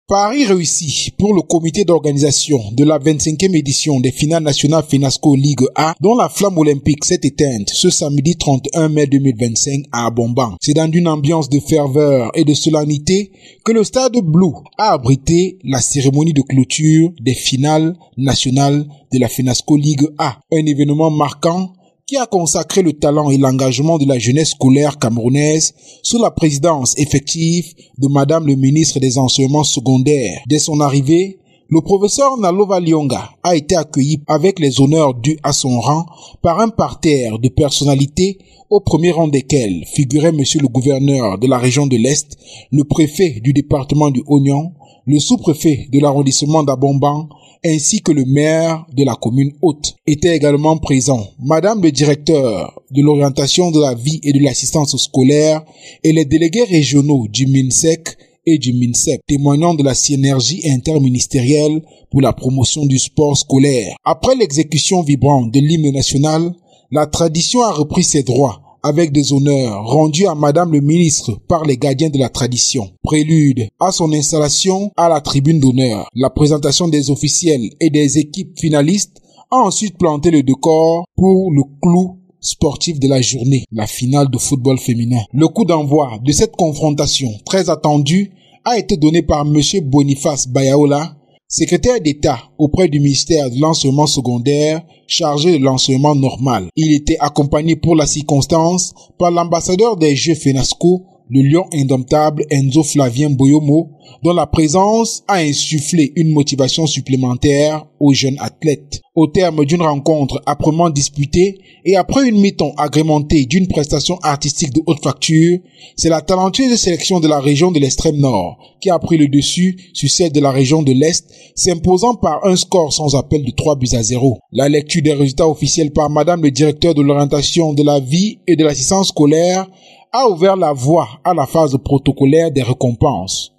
Pari réussi pour le comité d'organisation de la 25e édition des finales nationales FENASCO Ligue A, dont la flamme olympique s'est éteinte ce samedi 31 mai 2025 à Abomban. C'est dans une ambiance de ferveur et de solennité que le stade Blue a abrité la cérémonie de clôture des finales nationales de la FENASCO Ligue A, un événement marquant qui a consacré le talent et l'engagement de la jeunesse scolaire camerounaise sous la présidence effective de Madame le ministre des Enseignements secondaires. Dès son arrivée, le professeur Nalova Lyonga a été accueilli avec les honneurs dus à son rang par un parterre de personnalités au premier rang desquels figurait monsieur le gouverneur de la région de l'Est, le préfet du département du Oignon, le sous-préfet de l'arrondissement d'Abomban, ainsi que le maire de la commune haute. Étaient également présents Madame le directeur de l'orientation de la vie et de l'assistance scolaire et les délégués régionaux du MINSEC et du MINSEP, témoignant de la synergie interministérielle pour la promotion du sport scolaire. Après l'exécution vibrante de l'hymne national, la tradition a repris ses droits avec des honneurs rendus à Madame le ministre par les gardiens de la tradition. Prélude à son installation à la tribune d'honneur. La présentation des officiels et des équipes finalistes a ensuite planté le décor pour le clou sportif de la journée, la finale de football féminin. Le coup d'envoi de cette confrontation très attendue a été donné par monsieur Boniface Bayaola, secrétaire d'État auprès du ministère de l'enseignement secondaire chargé de l'enseignement normal. Il était accompagné pour la circonstance par l'ambassadeur des Jeux FENASCO, le lion indomptable Enzo Flavien Boyomo, dont la présence a insufflé une motivation supplémentaire aux jeunes athlètes. Au terme d'une rencontre âprement disputée et après une mi-temps agrémentée d'une prestation artistique de haute facture, c'est la talentueuse sélection de la région de l'extrême nord qui a pris le dessus sur celle de la région de l'Est, s'imposant par un score sans appel de 3-0. La lecture des résultats officiels par Madame le directeur de l'orientation de la vie et de l'assistance scolaire a ouvert la voie à la phase protocolaire des récompenses.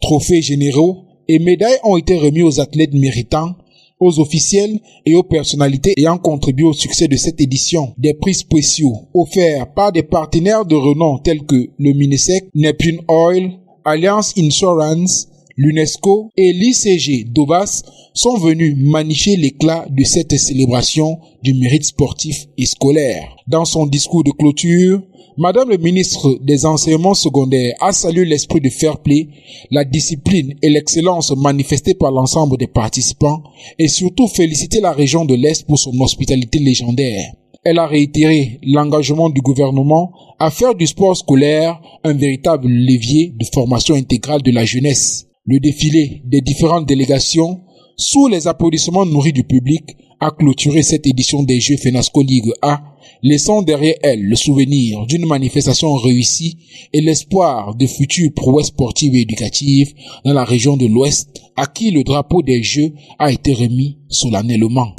Trophées généraux et médailles ont été remis aux athlètes méritants, aux officiels et aux personnalités ayant contribué au succès de cette édition. Des prix spéciaux offerts par des partenaires de renom tels que le MINESEC, Neptune Oil, Alliance Insurance, l'UNESCO et l'ICG d'Ovas sont venus magnifier l'éclat de cette célébration du mérite sportif et scolaire. Dans son discours de clôture, Madame le ministre des Enseignements secondaires a salué l'esprit de fair play, la discipline et l'excellence manifestées par l'ensemble des participants et surtout félicité la région de l'Est pour son hospitalité légendaire. Elle a réitéré l'engagement du gouvernement à faire du sport scolaire un véritable levier de formation intégrale de la jeunesse. Le défilé des différentes délégations, sous les applaudissements nourris du public, a clôturé cette édition des Jeux FENASCO Ligue A, laissant derrière elle le souvenir d'une manifestation réussie et l'espoir de futures prouesses sportives et éducatives dans la région de l'Ouest, à qui le drapeau des Jeux a été remis solennellement.